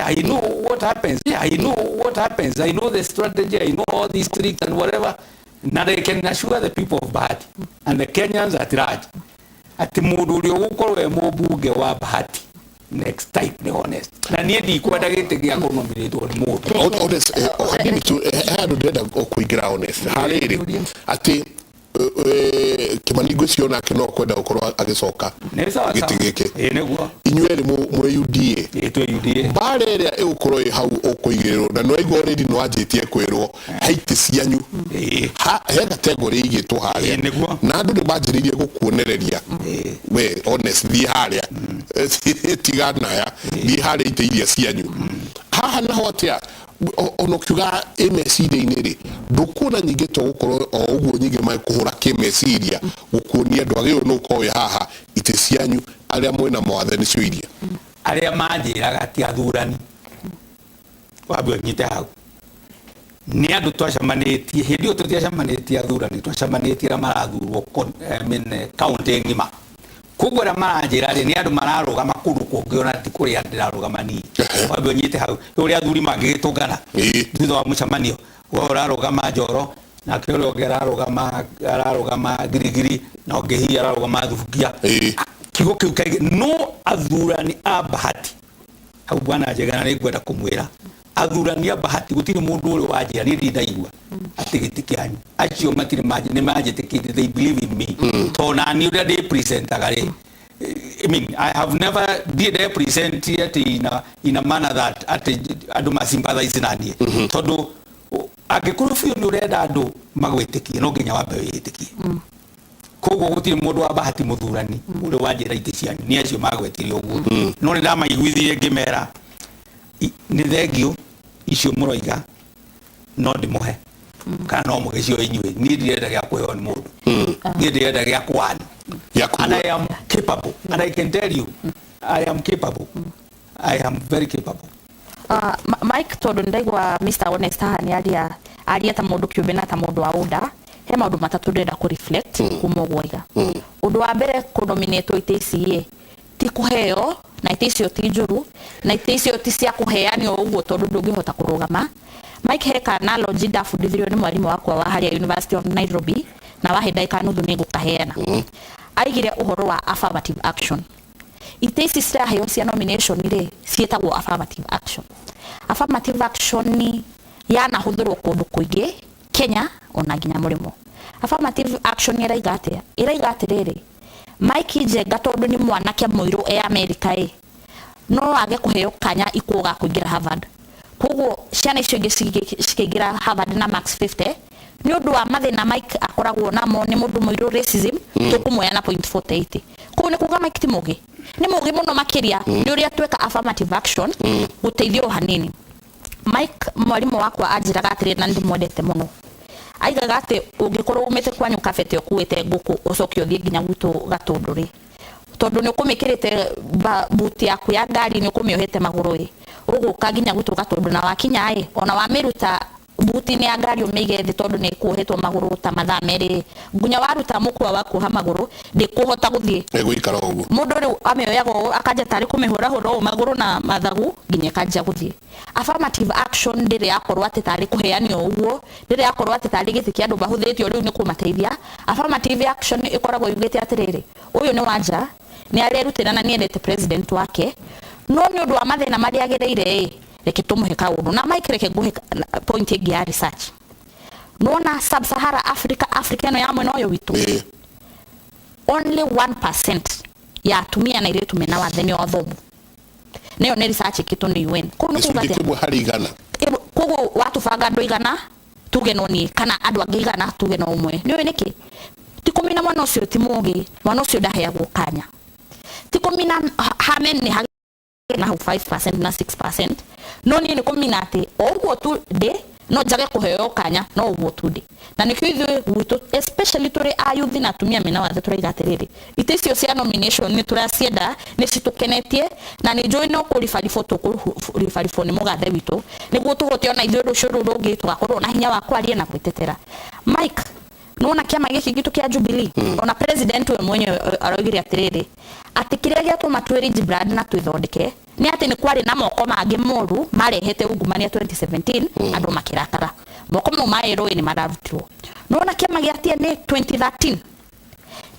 I know what happens. I know what happens. I know the strategy. I know all these tricks and whatever. Now they can assure the people of Bahati and the Kenyans at large. At the Muduri Ukoro Mobuge wa Bahati. Next time, be honest. Na niedi kwa dagete ya nominate on mode. Honest, hadini tu hado deda okuigira honest. Haliri ati Kimani gwiciona kino kwenda ukoro agicoka. Gitigike. Negwa. Inyuere muri UDA. Eto UDA. Bare ria ukoro hau okuigiriro na no igo already no ajitie kwirwo haiti cianyu. Ha he category igitwo haria. Na andu ni banjiririe gukuonereria. We honest thi haria. Tigana ya thi haria iteiria cianyu. Haha naho atia onokiuga emeciria-inĩ rĩ ndũkuona nyingĩ to gũkorwo o ũguo nyingĩ mai kũhũra kĩmeciria gũkuonia andũ agĩrĩirwo nĩ gũkorwo haha itĩ cianyu arĩa mwĩna mawathe nĩcio iria arĩa manjĩraga ti athurani wambe ũnyite hau nĩ andũ twacemanĩtie hĩndĩ ĩyo tũtiacemanĩtie athurani twacemanĩtie arĩa marathurwo kaũntĩ ng'ima koguo arĩa maranjĩra rĩ nĩ andũ mararũgama kũndũ kũngĩona ti kũrĩa ndĩrarũgama niĩ wambe ũnyite hau ũrĩa athuri mangĩgĩtũngana thutha wa mũcemanio we ũrarũgama Njoro nake ũrĩa ũngĩ ararũgama Girigiri na ũngĩ hihi ararũgama Thubukia kiugo kĩu kaingĩ no athurani a Bahati hau bwana Njegana nĩ ngwenda kũmwĩra athurani a Bahati gũtirĩ mũndũ ũrĩa wanjĩra nĩ ndĩ ndaigua atĩ gĩtĩ kĩanyu acio matirĩ nĩ manjĩtĩkĩte they believe in me tondũ na niĩ ũrĩa ndĩ presentaga rĩ I mean, I have never did represent it in a manner that adu masympathize na nie. Todo agĩkorwo biũ nĩ ũrenda andũ magwĩtĩkie no nginya wambe wĩtĩkie. Koguo gũtirĩ mũndũ wa Bahati mũthurani ũrĩa wanjĩra itĩ cianyu nĩ acio magwetirie ũguo. No nĩ ndamaiguithirie ngĩmera nĩ thengio icio mũroiga no ndĩmũhe kana no mũgĩcio inyuĩ niĩ ndirenda gĩa kũheo nĩ mũndũ niĩ ndirenda gĩa kwana. And I am capable, and I can tell you, I am capable. I am very capable. Mike told ndaigwa Mr. Honest hani aria ta mundu kiumbe na ta mundu wa unda he maundu matatu ndenda ku reflect kumogwaiga undu wa mbere ku nominate itĩci ti kuheo na itĩcio ti njuru na itĩcio ti cia kuheanio uguo tondu ndungihota kurugama. Mike he analogy ndabundithirio ni mwarimu wakwa wa haria University of Nairobi na wahe ndaika nuthu ni gukaheana aigire uhoro wa affirmative action. Itĩci ciraheo cia nomination ire cietagwo affirmative action. Affirmative action ni yana huthirwo kundu kuingi Kenya ona nginya murimo. Affirmative action iraiga atiriri Mike Njenga tondu ni mwanake muiru America no age kuheo kanya ikuga kuingira Harvard. Koguo ciana icio ingi cikiingira Harvard na max 50 ni undu wa mathina Mike akoragwo namo ni mundu muiru racism tukumwoya na 0.48. Koguo ni kuga Mike ti mugi ni mugi muno makiria ni uria tweka affirmative action guteithio hanini. Mike mwalimu wakwa anjiraga atiri na ndimwendete muno aigaga ati ungikorwo umite kwanyu kafete okuite nguku ucoke uthie nginya gutu Gatunduri tondu ni ukumikirite buti yaku ya ngari ni ukumiohete maguru uguka nginya gutu Gatundu na wakinya ona wamiruta buti ni ya ngari umige thi tondu ni kuhetwo maguru ta mathaa meri ngunya waruta mukwa waku ha maguru ndikuhota guthie egwikara uguo mundu riu amioyago akaja tari kumihura hura maguru na mathagu nginya kanja guthie. Affirmative action ndiri yakorwo ati tari kuheanio uguo ndiri yakorwo ati tari githiki andu bahuthitio riu ni kumateithia. Affirmative action ikoragwo yugite atiriri uyu ni wanja ni arerutira na niendete president wake no ni undu wa mathina mari agireire reke tumuhe kaundu na Mike reke nguhe point igi ya research nona sub-Sahara Africa no ya mwena uyu witu only 1% ya atumia na iretu mena wathani wa thomu neyo ne research kitu ni UN koguo watu banga andu igana tuge no ni kana andu angi igana tuge no umwe ni niki tikomina mwana ucio ti mugi mwana ucio ndaheagwo kanya tikomina hamen ni na 5% na 6% no ni komina ati oguo tu de no jage kuheo kanya no oguo tu de na nikio ithuĩ gwitũ especially tũrĩ ayuthi na atumia mena wathe tũraiga atĩrĩrĩ itĩcio cia nomination nĩ tũracienda nĩ citukenetie na nĩ njũĩ no kũribaribwo tũkũribaribwo nĩ mũgathe witũ nĩguo tũhote ona ithuĩ rũciũ rũngĩ tũgakorwo na hinya wa kwaria na gwĩtetera. Mike nona kiama gĩkĩ gitũ kĩa Jubilee ona president we mwenyewe aroigire atĩrĩrĩ atĩ kĩrĩa gĩatũma twĩrĩ Brad na twĩthondeke ni ati ni kwari na moko mangĩ moru marehete ungumania 2017 andu makirakara moko mau maero ni mararutirwo nona kiama gia TNA 2013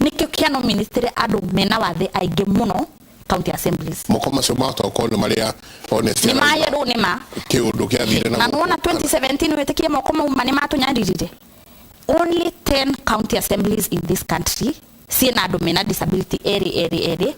nikio kiano ministry andu mena wathe aingĩ muno county assemblies moko macio matoko no maria honest ni maero ni ma kiundu kia thire na nona 2017 wetikie moko mau mani matunyandirire only 10 county assemblies in this country ciena andu mena disability eri